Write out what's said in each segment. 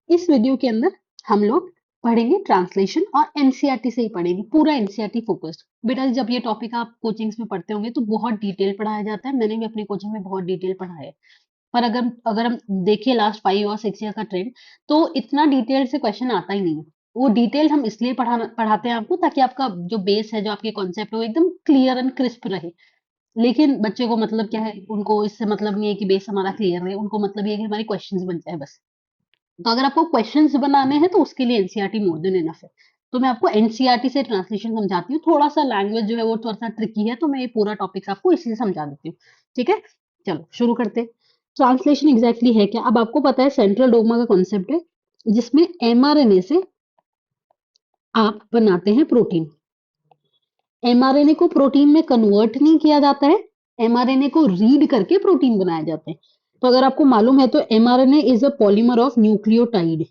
इस वीडियो के अंदर हम लोग पढ़ेंगे ट्रांसलेशन और एनसीईआरटी से ही पढ़ेंगे, पूरा एनसीईआरटी फोकस्ड। बेटा जब ये टॉपिक आप कोचिंग्स में पढ़ते होंगे तो बहुत डिटेल पढ़ाया जाता है, मैंने भी अपनी कोचिंग में बहुत डिटेल पढ़ाया है। पर अगर अगर हम देखें लास्ट 5 और 6 ईयर का ट्रेंड, तो इतना डिटेल से क्वेश्चन आता ही नहीं है। वो डिटेल हम इसलिए पढ़ाते हैं आपको, ताकि आपका जो बेस है, जो आपके कॉन्सेप्ट है, वो एकदम क्लियर एंड क्रिस्प रहे। लेकिन बच्चे को मतलब क्या है, उनको इससे मतलब नहीं है कि बेस हमारा क्लियर रहे, उनको मतलब ये है कि हमारी क्वेश्चंस बन जाए बस। तो अगर आपको क्वेश्चंस बनाने हैं तो उसके लिए एनसीईआरटी मोर देन इनफ है। तो मैं आपको एनसीईआरटी से ट्रांसलेशन समझाती हूँ। थोड़ा सा लैंग्वेज जो है वो थोड़ा सा ट्रिकी है, तो मैं ये पूरा टॉपिक आपको इसी से समझा देती हूँ। ठीक है, चलो शुरू करते हैं। ट्रांसलेशन एग्जैक्टली है क्या? अब आपको पता है सेंट्रल डोगमा का कॉन्सेप्ट है, जिसमें एमआरएनए से आप बनाते हैं प्रोटीन। एमआरएनए को प्रोटीन में कन्वर्ट नहीं किया जाता है, एमआरएनए को रीड करके प्रोटीन बनाए जाते हैं। तो अगर आपको मालूम है तो mRNA is a polymer of nucleotide,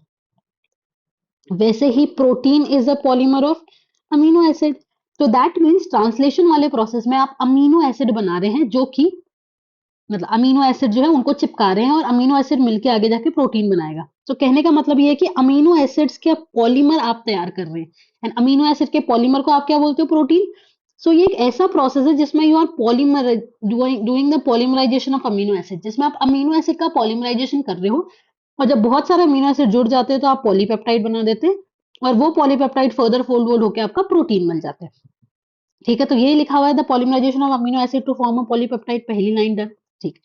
वैसे ही protein is a polymer of amino acid. तो दैट मीन्स ट्रांसलेशन वाले प्रोसेस में आप अमीनो एसिड बना रहे हैं, जो कि मतलब अमीनो एसिड जो है उनको चिपका रहे हैं, और अमीनो एसिड मिलके आगे जाके प्रोटीन बनाएगा। तो कहने का मतलब ये है कि अमीनो एसिड्स के पॉलीमर आप तैयार कर रहे हैं, एंड अमीनो एसिड के पॉलीमर को आप क्या बोलते हो? प्रोटीन। सो ये एक ऐसा प्रोसेस है जिसमें you are polymer doing the polymerisation of amino acid, जिसमें आप अमीनो एसिड का पॉलीमराइजेशन कर रहे हो। और जब बहुत सारे अमीनो एसिड जुड़ जाते हैं तो आप पॉलीपेप्टाइड बना देते हैं, और वो पॉलीपेप्टाइड फर्दर फोल्ड वोल्ड होकर आपका प्रोटीन बन जाता है। ठीक है, तो ये लिखा हुआ है the polymerisation of amino acid to form a polypeptide, पहली लाइन डन। ठीक।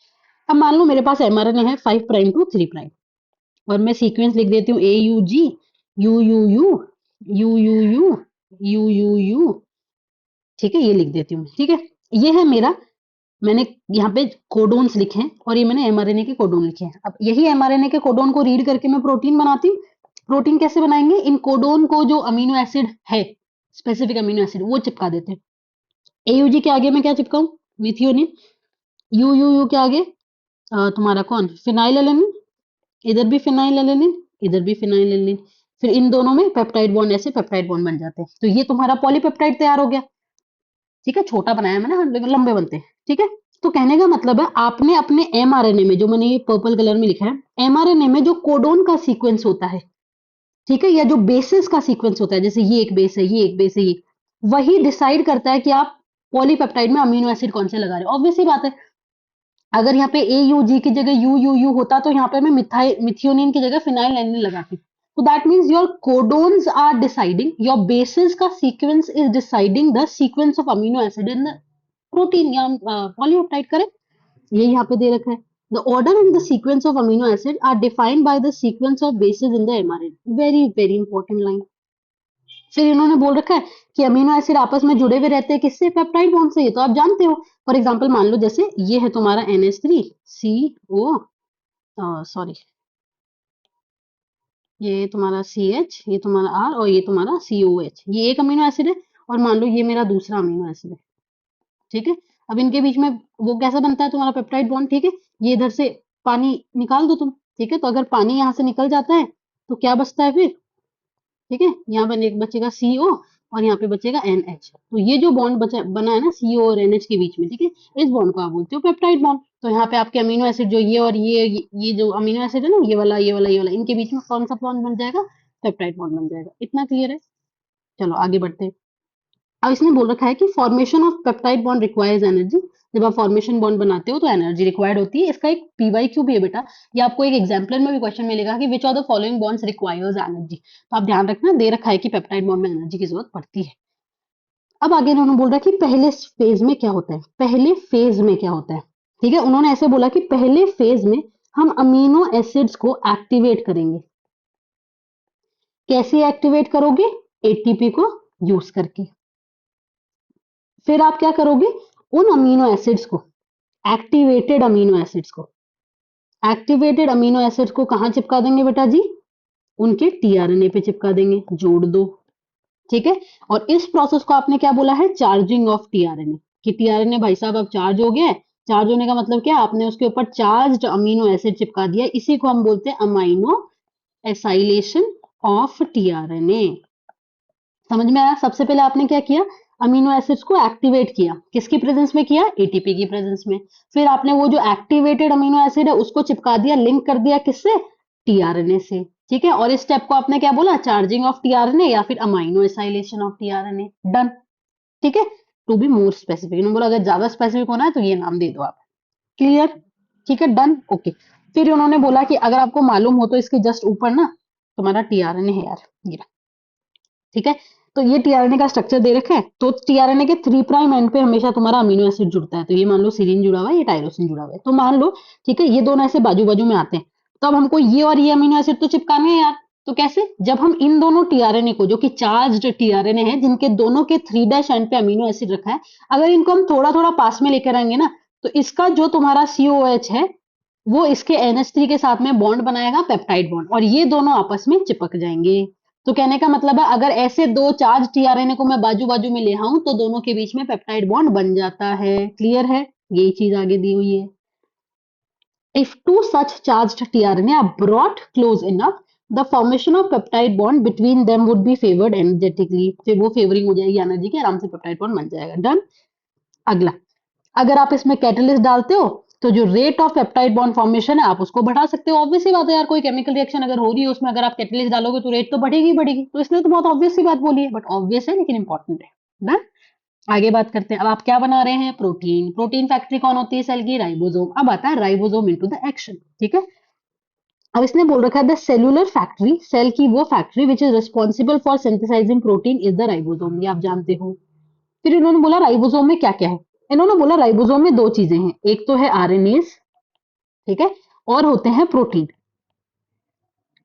अब मान लो मेरे पास एमआरएनए है 5 प्राइम टू 3 प्राइम, और मैं सीक्वेंस लिख देती हूँ A U G U U U U U U U U U. ठीक है, ये लिख देती हूँ। ठीक है, ये है मेरा, मैंने यहाँ पे कोडोन्स लिखे हैं, और ये मैंने एमआरएनए के कोडोन लिखे हैं। अब यही एमआरएनए के कोडोन को रीड करके मैं प्रोटीन बनाती हूँ। प्रोटीन कैसे बनाएंगे? इन कोडोन को जो अमीनो एसिड है, स्पेसिफिक अमीनो एसिड, वो चिपका देते हैं। एयूजी के आगे मैं क्या चिपकाऊं? मिथियोनिन। यू यू यू के आगे तुम्हारा कौन? फिनाइल। इधर भी फिनाइल एलेनिन, इधर भी फिनाइल एलेनिन। फिर इन दोनों में पेप्टाइड बॉन्ड, ऐसे पेप्टाइड बॉन्ड बन जाते हैं। तो ये तुम्हारा पॉलीपेप्टाइड तैयार हो गया। ठीक है, छोटा बनाया मैंने, लंबे बनते हैं। ठीक है, तो कहने का मतलब है आपने अपने एमआरएनए में, जो मैंने ये पर्पल कलर में लिखा है, एमआरएनए में जो कोडोन का सीक्वेंस होता है, ठीक है, या जो बेसिस का सीक्वेंस होता है, जैसे ये एक बेस है, ये एक बेस है, ये वही डिसाइड करता है कि आप पॉलीपेप्टाइड में अमीनो एसिड कौन से लगा रहे हो। ऑब्वियसली बात है, अगर यहाँ पे ए यू जी की जगह यू यू यू होता, तो यहाँ पे मैं मिथियोनिन की जगह फिनाइल एलानिन लगाती। तो that means your codons are deciding, your bases का sequence is deciding the sequence of amino acid in the protein या पॉलीपेप्टाइड। करेक्ट, ये यहाँ पे दे रखा है। The order and the sequence of amino acid are defined by the sequence of bases in the mRNA. Very very important line. फिर इन्होंने बोल रखा है कि अमीनो एसिड आपस में जुड़े हुए रहते हैं, किससे? पेप्टाइड बॉन्ड से। ये तो आप जानते हो। फॉर एग्जांपल मान लो, जैसे ये है तुम्हारा NH3CO, सॉरी, ये तुम्हारा CH, ये तुम्हारा R, और ये तुम्हारा COH। ये एक अमीनो एसिड है, और मान लो ये मेरा दूसरा अमीनो एसिड है। ठीक है, अब इनके बीच में वो कैसा बनता है? तुम्हारा पेप्टाइड बॉन्ड। ठीक है, ये इधर से पानी निकाल दो तुम। ठीक है, तो अगर पानी यहाँ से निकल जाता है तो क्या बचता है फिर? ठीक है, यहाँ बचेगा CO, और यहाँ पे बचेगा NH। तो ये जो बॉन्ड बचा बना है ना CO और NH के बीच में, ठीक है, इस बॉन्ड को आप बोलते हो पेप्टाइड बॉन्ड। तो यहाँ पे आपके अमीनो एसिड जो ये और ये जो अमीनो एसिड है ना, ये वाला ये वाला ये वाला, इनके बीच में कौन सा बॉन्ड बन जाएगा? पेप्टाइड बॉन्ड बन जाएगा। इतना क्लियर है? चलो आगे बढ़ते हैं। अब इसने बोल रखा है कि formation of peptide bond requires energy. जब आप फॉर्मेशन बॉन्ड बनाते हो तो एनर्जी रिक्वायर्ड होती है। इसका एक PYQ भी है बेटा, ये आपको एक एग्जाम्पलर में भी क्वेश्चन मिलेगा कि which of the following bonds requires energy. तो आप ध्यान रखना, दे रखा है कि पेप्टाइड बॉन्ड में एनर्जी की जरूरत पड़ती है। अब आगे इन्होंने बोल रहा है कि पहले फेज में क्या होता है। पहले फेज में क्या होता है? ठीक है, उन्होंने ऐसे बोला कि पहले फेज में हम अमीनो एसिड्स को एक्टिवेट करेंगे। कैसे एक्टिवेट करोगे? ATP को यूज करके। फिर आप क्या करोगे? उन अमीनो एसिड्स को, एक्टिवेटेड अमीनो एसिड्स को कहां चिपका देंगे बेटा जी? उनके टीआरएनए पे चिपका देंगे। जोड़ दो। ठीक है, और इस प्रोसेस को आपने क्या बोला है? Charging of tRNA. कि टीआरएनए भाई साहब अब चार्ज हो गया है। चार्ज होने का मतलब क्या? आपने उसके ऊपर चार्ज्ड अमीनो एसिड चिपका दिया। इसी को हम बोलते हैं अमाइनो एसाइलेशन ऑफ टीआरएनए। समझ में आया? सबसे पहले आपने क्या किया? अमीनो एसिड्स को एक्टिवेट किया। किसकी प्रेजेंस में किया? ATP की प्रेजेंस में। फिर आपने वो जो एक्टिवेटेड अमीनो एसिड है उसको चिपका दिया, लिंक कर दिया किससे? टीआरएनए से। ठीक है, और इस स्टेप को आपने क्या बोला, चार्जिंग ऑफ टीआरएनए या फिर amino acylation of tRNA. Done. ठीक है, टू बी मोर स्पेसिफिक, इन्होंने बोला अगर ज्यादा स्पेसिफिक होना है तो ये नाम दे दो आप। क्लियर? ठीक है, डन, ओके। फिर उन्होंने बोला कि अगर आपको मालूम हो तो इसके जस्ट ऊपर ना तुम्हारा टीआरएनए है यार, ये रहा। ठीक है, तो ये टीआरएनए का स्ट्रक्चर दे रखा है, तो टीआरएनए के 3 प्राइम एंड पे हमेशा तुम्हारा अमीनो एसिड जुड़ता है, तो ये मान लो सीरीन जुड़ा हुआ है, ये टायरोसिन जुड़ा हुआ है, तो मान लो ठीक है ये दोनों ऐसे बाजू बाजू में आते हैं, तो अब हमको ये और ये अमीनो एसिड तो चिपकाने हैं यार। तो कैसे, जब हम इन दोनों टीआरएनए को, जो कि चार्ज्ड टीआरएनए है, जिनके दोनों के 3 डैश एंड पे अमीनो एसिड रखा है, अगर इनको हम थोड़ा थोड़ा पास में लेकर आएंगे ना, तो इसका जो तुम्हारा COH है वो इसके NH3 के साथ में बॉन्ड बनाएगा, पेप्टाइड बॉन्ड, और ये दोनों आपस में चिपक जाएंगे। तो कहने का मतलब है अगर ऐसे दो चार्ज टीआरएनए को मैं बाजू बाजू में ले आऊं तो दोनों के बीच में पेप्टाइड बॉन्ड बन जाता है। क्लियर है? यही चीज आगे दी हुई है। If two such charged tRNA are brought close enough, the formation of peptide bond between them would be favoured energetically, फिर वो फेवरिंग हो जाएगी एनर्जी की, आराम से पेप्टाइड बॉन्ड बन जाएगा। डन। अगला, अगर आप इसमें कैटलिस्ट डालते हो तो जो rate of peptide bond formation है आप उसको बढ़ा सकते हो। ऑब्वियस सी बात है यार, कोई केमिकल रिएक्शन अगर हो रही है उसमें अगर आप कैटलिस्ट डालोगे तो रेट तो बढ़ेगी ही बढ़ेगी, तो इसने तो बहुत ऑब्वियस सी बात बोली है, बट ऑब्वियस है लेकिन इंपॉर्टेंट है ना। आगे बात करते हैं, अब आप क्या बना रहे हैं, प्रोटीन। प्रोटीन फैक्ट्री कौन होती है सेल की, राइबोसोम। अब आता है राइबोसोम इनटू द एक्शन। ठीक है, अब इसने बोल रखा है द सेलुलर फैक्ट्री, सेल की वो factory which is responsible for synthesising protein is the ribosome, ये आप जानते हो। फिर इन्होंने बोला राइबोसोम में क्या क्या है, इन्होंने बोला राइबोसोम में दो चीजें हैं, एक तो है आरएनएस, ठीक है, और होते हैं प्रोटीन।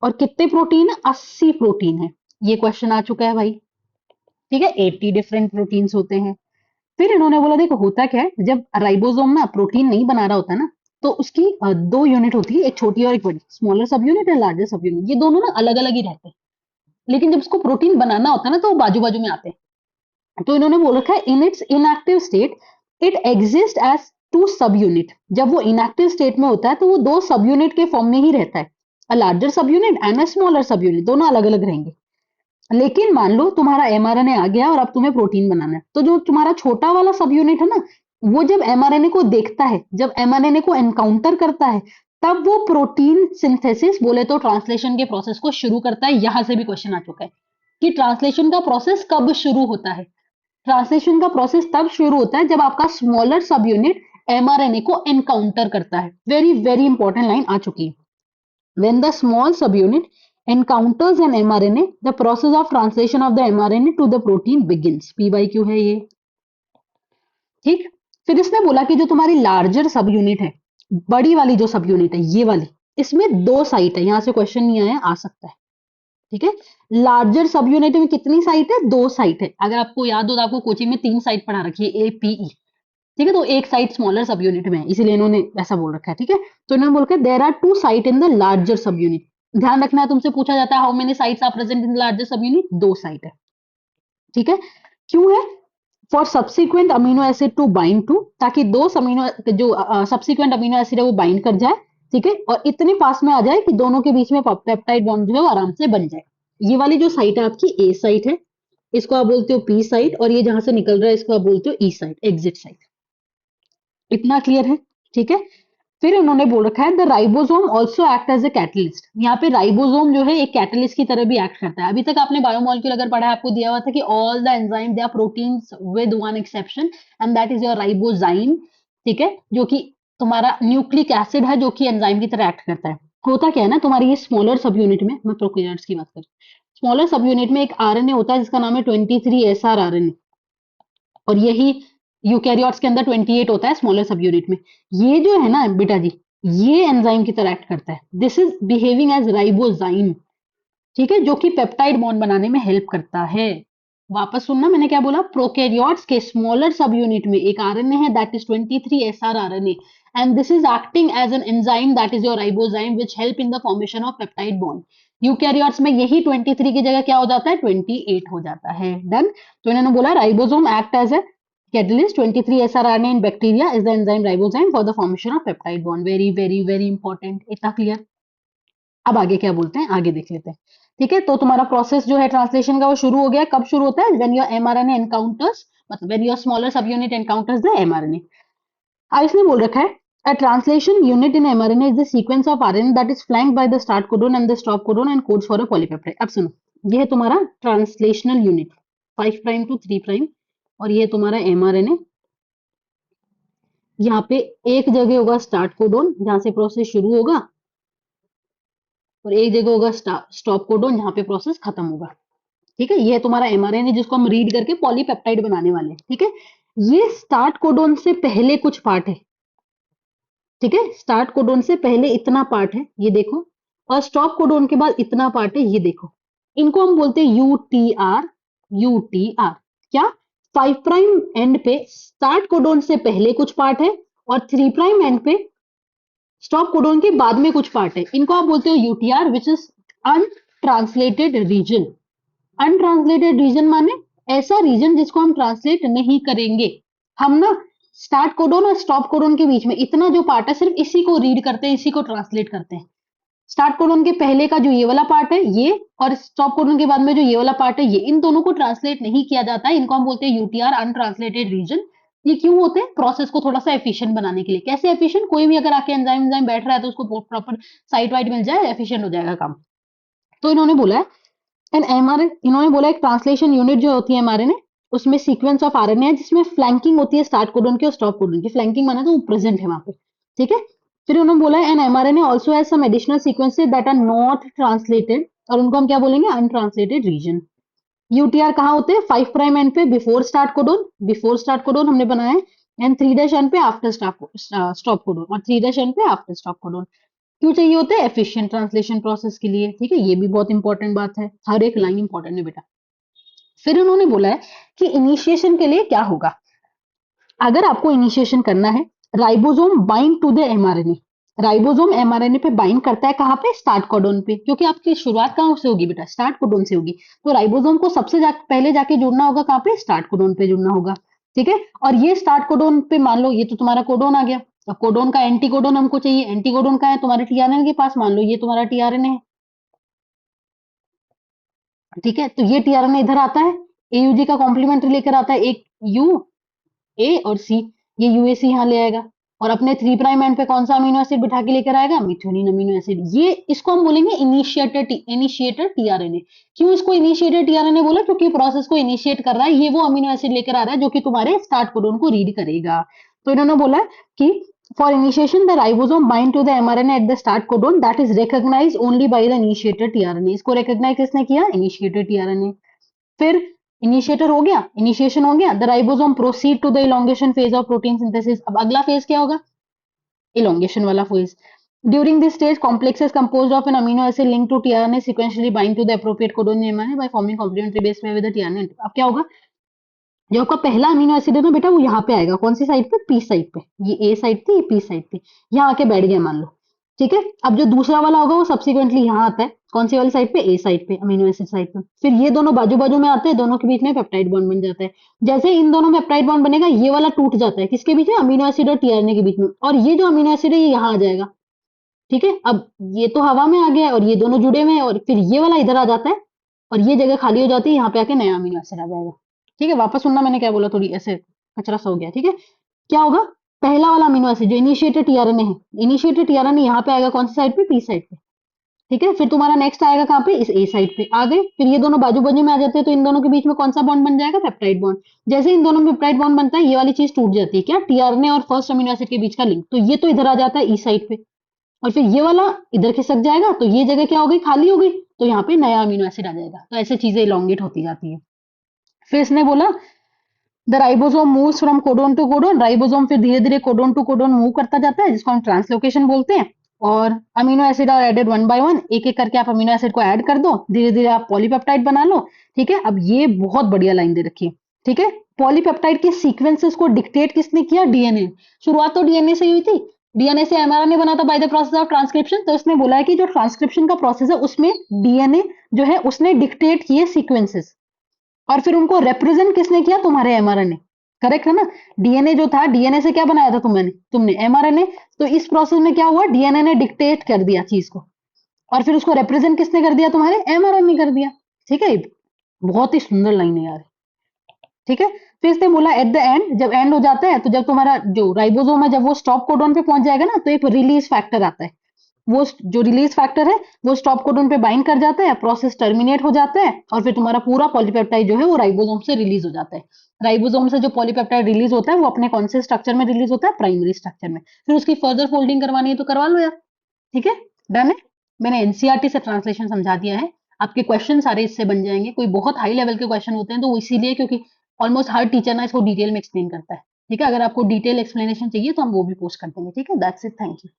और कितने प्रोटीन है, 80 प्रोटीन है। ये क्वेश्चन आ चुका है भाई। ठीक है, 80 डिफरेंट प्रोटीन्स होते हैं। फिर इन्होंने बोला देखो होता क्या है, जब राइबोसोम ना प्रोटीन नहीं बना रहा होता ना, तो उसकी दो यूनिट होती है, एक छोटी और एक बड़ी, स्मॉलर सब यूनिट एंड लार्जर सब यूनिट, ये दोनों ना अलग अलग ही रहते हैं, लेकिन जब उसको प्रोटीन बनाना होता है ना तो वो बाजू बाजू में आते हैं। तो इन्होंने बोल रखा है in its inactive state it exist as two subunit, जब वो इनएक्टिव स्टेट में होता है तो वो दो सब यूनिट के फॉर्म में ही रहता है, अ लार्जर सब यूनिट एंड अ स्मॉलर सब यूनिट, दोनों अलग अलग रहेंगे। लेकिन मान लो तुम्हारा एमआरएनए आ गया और अब तुम्हें प्रोटीन बनाना है, तो जो तुम्हारा छोटा वाला सब यूनिट है ना, वो जब एमआरएनए को देखता है, जब एमआरएनए को एनकाउंटर करता है, तब वो प्रोटीन सिंथेसिस बोले तो ट्रांसलेशन के प्रोसेस को शुरू करता है। यहां से भी क्वेश्चन आ चुका है कि ट्रांसलेशन का प्रोसेस कब शुरू होता है। ट्रांसलेशन का प्रोसेस तब शुरू होता है जब आपका स्मॉलर सब यूनिट एमआरएनए को एनकाउंटर करता है। वेरी वेरी इंपॉर्टेंट लाइन आ चुकी है। When the small subunit encounters an mRNA, the process of translation of the mRNA to the protein begins. P by Q है ये। ठीक, फिर इसने बोला कि जो तुम्हारी लार्जर सब यूनिट है, बड़ी वाली जो सब यूनिट है ये वाली, इसमें दो साइट है, यहां से क्वेश्चन नहीं आया, आ सकता है। ठीक है, लार्जर सब यूनिट में कितनी साइट है, दो साइट है। अगर आपको याद हो तो आपको कोचिंग में 3 साइट पढ़ा रखी है, APE। ठीक है, तो एक साइट स्मॉलर सब यूनिट में है, इसीलिए इन्होंने ऐसा बोल रखा है। ठीक है, तो इन्होंने बोल के there are 2 site in the larger subunit. ध्यान रखना है, तुमसे पूछा जाता है how many sites are present in the larger subunit, 2 site है। ठीक है, क्यों है, for subsequent amino acid to bind to, ताकि दो अमीनो जो सब्सिक्वेंट अमीनो एसिड है वो बाइंड कर जाए। ठीक है, और इतने पास में आ जाए कि दोनों के बीच में पेप्टाइड बॉन्ड जो है वो आराम से बन जाए। ये वाली जो साइट है आपकी ए साइट है, इसको आप बोलते हो पी साइट, और ये जहां से निकल रहा है इसको आप बोलते हो ई साइट, एग्जिट साइट। इतना क्लियर है? ठीक है, फिर उन्होंने बोल रखा है the ribosome also act as a catalyst. यहाँ पे राइबोसोम जो है एक कैटलिस्ट की तरह भी एक्ट करता है। अभी तक आपने बायोमोलिक्यूल अगर पढ़ा है, आपको दिया हुआ था कि all the enzyme they are proteins with one exception and that is your ribozyme. ठीक है, जो कि तुम्हारा न्यूक्लिक एसिड है, जो कि एंजाइम की तरह एक्ट करता है। होता क्या है ना, तुम्हारी ये स्मॉलर सब यूनिट में, मैं प्रोकैरियोट्स की बात करूँ, स्मॉलर सब यूनिट में एक आरएनए होता है जिसका नाम है 23 SR आरएनए, और यही यूकैरियोट्स के अंदर 28 होता है स्मॉलर सब यूनिट में। ये जो है ना बेटा जी, ये एंजाइम की तरह एक्ट करता है। This is behaving as ribozyme. ठीक है, जो कि पेप्टाइड बॉन्ड बनाने में हेल्प करता है। वापस सुनना, मैंने क्या बोला, प्रोकैरियोट्स के स्मॉलर सब यूनिट में एक आरएनए है that is 23 SR RNA, and this is acting as an enzyme that is your ribozyme which help in the formation of peptide bond. Eukaryotes में यही 23 की जगह क्या हो जाता है, 28 हो जाता है। डन। तो इन्होंने बोला ribosome act as a catalyst, 23 sRNA in bacteria is the enzyme ribozyme for the formation of peptide bond. Very very very important. इतना क्लियर? अब आगे क्या बोलते हैं, आगे देख लेते हैं। ठीक है, तो तुम्हारा प्रोसेस जो है ट्रांसलेशन का वो शुरू हो गया। कब शुरू होता है, व्हेन योर एमआरएनए एनकाउंटर्स, मतलब व्हेन योर स्मॉलर सब यूनिट एनकाउंटर्स द एमआरएनए। अब इसने बोल रखा है A translation unit in mRNA is the sequence of RNA that is flanked by the start codon and the stop codon and codes for a polypeptide. अब सुनो, ये है तुम्हारा translational unit 5 prime to 3 prime, और ये तुम्हारा mRNA। यहाँ पे एक जगह होगा स्टार्ट कोडोन जहां से प्रोसेस शुरू होगा, और एक जगह होगा स्टॉप कोडोन जहां पे प्रोसेस खत्म होगा। ठीक है, ये है तुम्हारा mRNA जिसको हम रीड करके पॉलीपेप्टाइड बनाने वाले हैं। ठीक है, ये स्टार्ट कोडोन से पहले कुछ पार्ट है। ठीक है, स्टार्ट कोडोन से पहले इतना पार्ट है, ये देखो, और स्टॉप कोडोन के बाद इतना पार्ट है, ये देखो। इनको हम बोलते हैं यूटीआर। यूटीआर क्या? 5 प्राइम एंड पे स्टार्ट कोडोन से पहले कुछ पार्ट है, और 3 प्राइम एंड पे स्टॉप कोडोन के बाद में कुछ पार्ट है। इनको आप बोलते हो UTR, which is untranslated region. Untranslated region माने ऐसा रीजन जिसको हम ट्रांसलेट नहीं करेंगे। हम ना स्टार्ट कोडोन और स्टॉप कोडोन के बीच में इतना जो पार्ट है, सिर्फ इसी को रीड करते हैं, इसी को ट्रांसलेट करते हैं। स्टार्ट कोडोन के पहले का जो ये वाला पार्ट है ये, और स्टॉप कोडोन के बाद में जो ये वाला पार्ट है ये, इन दोनों को ट्रांसलेट नहीं किया जाता है। इनको हम बोलते हैं यूटीआर, अनट्रांसलेटेड रीजन। ये क्यों होते हैं? प्रोसेस को थोड़ा सा एफिशिएंट बनाने के लिए। कैसे एफिशिएंट? कोई भी अगर आके एंजाइम बैठ रहा है तो उसको प्रॉपर साइट वाइट मिल जाए, एफिशिएंट हो जाएगा काम। तो इन्होंने बोला है इन्होंने बोला एक ट्रांसलेशन यूनिट जो होती है mRNA, उसमें सीक्वेंस ऑफ आरएनए है जिसमें फ्लैंकिंग होती है स्टार्ट कोडन की और स्टॉप कोडन की। फ्लैंकिंग माना तो वो प्रेजेंट है वहां पे। ठीक है, फिर उन्होंने बोला an mRNA also has some additional sequences that are not translated, और उनको हम क्या बोलेंगे? Untranslated region. यूटीआर कहाँ होते हैं? 5 प्राइम एंड पे before start codon, before start codon हमने बनाया है, एंड 3 डैश एंड पे आफ्टर स्टॉप कोडन, और 3 डैश एंड पे आफ्टर स्टॉप कोडन। क्यों चाहिए होते हैं? एफिशिएंट ट्रांसलेशन प्रोसेस के लिए। ठीक है, ये भी बहुत इंपॉर्टेंट बात है, हर एक लाइन इंपॉर्टेंट है बेटा। फिर उन्होंने बोला है कि इनिशिएशन के लिए क्या होगा। अगर आपको इनिशिएशन करना है, ribosome bind to the mRNA. Ribosome mRNA पे बाइंड करता है, कहाँ पे? स्टार्ट कोडोन पे, क्योंकि आपकी शुरुआत कहाँ से होगी बेटा? स्टार्ट कोडोन से होगी। तो राइबोसोम को सबसे पहले जाके जुड़ना होगा कहाँ पे? स्टार्ट कोडोन पे जुड़ना होगा। ठीक है, और ये स्टार्ट कोडोन पे मान लो ये तो तुम्हारा कोडोन आ गया। अब कोडोन का एंटी कोडोन हमको चाहिए। एंटी कोडोन का है तुम्हारे टीआरएनए के पास, मान लो ये तुम्हारा टीआरएनए है। ठीक है, तो ये टीआरएनए इधर आता है, एयूजी का कॉम्प्लीमेंट्री लेकर आता है, एक यू ए और सी, ये यूएसी यहाँ ले आएगा, और अपने 3 प्राइम एंड पे कौन सा अमीनो एसिड बिठा के लेकर आएगा? Methionine amino acid. ये इसको हम बोलेंगे इनिशिएटर टीआरएनए। क्यों इसको इनिशिएटर टीआरएनए बोला? क्योंकि प्रोसेस को इनिशिएट कर रहा है, ये वो अमीनो एसिड लेकर आ रहा है जो कि तुम्हारे स्टार्ट कोडोन को रीड करेगा। तो इन्होंने बोला कि for initiation the ribosome bind to the mRNA at the start codon that is recognised only by the initiator tRNA. इसको रिकॉग्नाइज किसने किया? Initiator tRNA. फिर इनिशिएटर हो गया, इनिशिएशन हो गया, the ribosome proceed to the elongation phase of protein synthesis. अब अगला फेज क्या होगा? इलोंगेशन वाला phase. During this stage complex is composed of an amino acid link to tRNA sequentially bind to the appropriate codon mRNA by forming complementary base pair with the tRNA. अब क्या होगा? जो आपका पहला amino acid है ना बेटा, वो यहाँ पे आएगा। कौन सी साइड पे? पी साइड पे। ये ए साइड थी, ये पी साइड थी, यहाँ आके बैठ गया मान लो। ठीक है, अब जो दूसरा वाला होगा वो सब्सिक्वेंटली यहाँ आता है। कौन सी वाली साइड पे? ए साइड पे, अमीनो एसिड साइड पे। फिर ये दोनों बाजू बाजू में आते हैं, दोनों के बीच में पेप्टाइड बॉन्ड बन जाता है। जैसे इन दोनों में पेप्टाइड बॉन्ड बनेगा, ये वाला टूट जाता है। किसके बीच में? अमीनो एसिड और टीआरएनए के बीच में। और ये जो अमीनो एसिड है ये यहाँ आ जाएगा। ठीक है, अब ये तो हवा में आ गया है और ये दोनों जुड़े हुए हैं, और फिर ये वाला इधर आ जाता है और ये जगह खाली हो जाती है, यहाँ पे आके नया अमीनो एसिड आ जाएगा। ठीक है, वापस सुनना मैंने क्या बोला, थोड़ी ऐसे कचरा सा हो गया। ठीक है, क्या होगा? पहला वाला अमीनो एसिड जो इनिशिएटेड टीआरएनए है, इनिशिएटेड टीआरएनए यहाँ पे आएगा। कौन सी साइड पे? पी साइड पे। ठीक है, फिर तुम्हारा नेक्स्ट आएगा कहाँ पे? इस ए साइड पे आ गए। फिर ये दोनों बाजू बाजू में आ जाते हैं, तो इन दोनों के बीच में कौन सा बॉन्ड बन जाएगा? Peptide bond. जैसे इन दोनों में पेप्टाइड बॉन्ड बनता है, ये वाली चीज टूट जाती है। क्या? टीआरएनए और फर्स्ट अमीनो एसिड के बीच का लिंक। तो ये तो इधर आ जाता है ई साइड पे, और फिर ये वाला इधर खिसक जाएगा, तो ये जगह क्या हो गई? खाली हो गई। तो यहाँ पे नया अमीनो एसिड आ जाएगा। तो ऐसे चीजें इलोंगेट होती जाती है। फिर इसने बोला the ribosome moves from codon to codon. Ribosome फिर धीरे धीरे कोडोन टू कोडोन मूव करता जाता है, जिसको हम ट्रांसलोकेशन बोलते हैं। और amino acid are added one by one, एक एक करके आप अमीनो एसिड को ऐड कर दो, धीरे धीरे आप पॉलीपेप्टाइड बना लो। ठीक है, अब ये बहुत बढ़िया लाइन दे रखी है। ठीक है, पॉलीपेप्टाइड के सीक्वेंसेस को डिक्टेट किसने किया? डीएनए। शुरुआत तो डीएनए से हुई थी, डीएनए से एमआरएनए बना था by the process of transcription. तो इसने बोला है कि जो ट्रांसक्रिप्शन का प्रोसेस है उसमें डीएनए जो है उसने डिक्टेट किए सीक्वेंसेस, और फिर उनको रिप्रेजेंट किसने किया? तुम्हारे एमआरएनए। करेक्ट है ना? डीएनए जो था, डीएनए से क्या बनाया था तुमने एमआरएनए। तो इस प्रोसेस में क्या हुआ? डीएनए ने डिक्टेट कर दिया चीज को, और फिर उसको रिप्रेजेंट किसने कर दिया? तुम्हारे एमआरएनए कर दिया। ठीक है, बहुत ही सुंदर लाइन है यार। ठीक है। फिर इसने बोला एट द एंड, जब एंड हो जाता है तो जब तुम्हारा जो राइबोसोम है जब वो स्टॉप कोडॉन पे पहुंच जाएगा ना, तो एक रिलीज फैक्टर आता है। वो जो रिलीज फैक्टर है वो स्टॉप कोडॉन पे बाइंड कर जाता है, प्रोसेस टर्मिनेट हो जाता है, और फिर तुम्हारा पूरा पॉलीपेप्टाइड जो है वो राइबोसोम से रिलीज हो जाता है। राइबोसोम से जो पॉलीपेप्टाइड रिलीज होता है वो अपने कौन से स्ट्रक्चर में रिलीज होता है? प्राइमरी स्ट्रक्चर में। फिर उसकी फर्दर फोल्डिंग करवानी है तो करवा लो यार। ठीक है, डन है। मैंने एनसीईआरटी से ट्रांसलेशन समझा दिया है। आपके क्वेश्चन सारे इससे बन जाएंगे। कोई बहुत हाई लेवल के क्वेश्चन होते हैं तो वो इसीलिए क्योंकि ऑलमोस्ट हर टीचर ना इसको डिटेल में एक्सप्लेन करता है। ठीक है, अगर आपको डिटेल एक्सप्लेनेशन चाहिए तो हम वो भी पोस्ट कर देंगे। ठीक है, दैट्स इट, थैंक यू।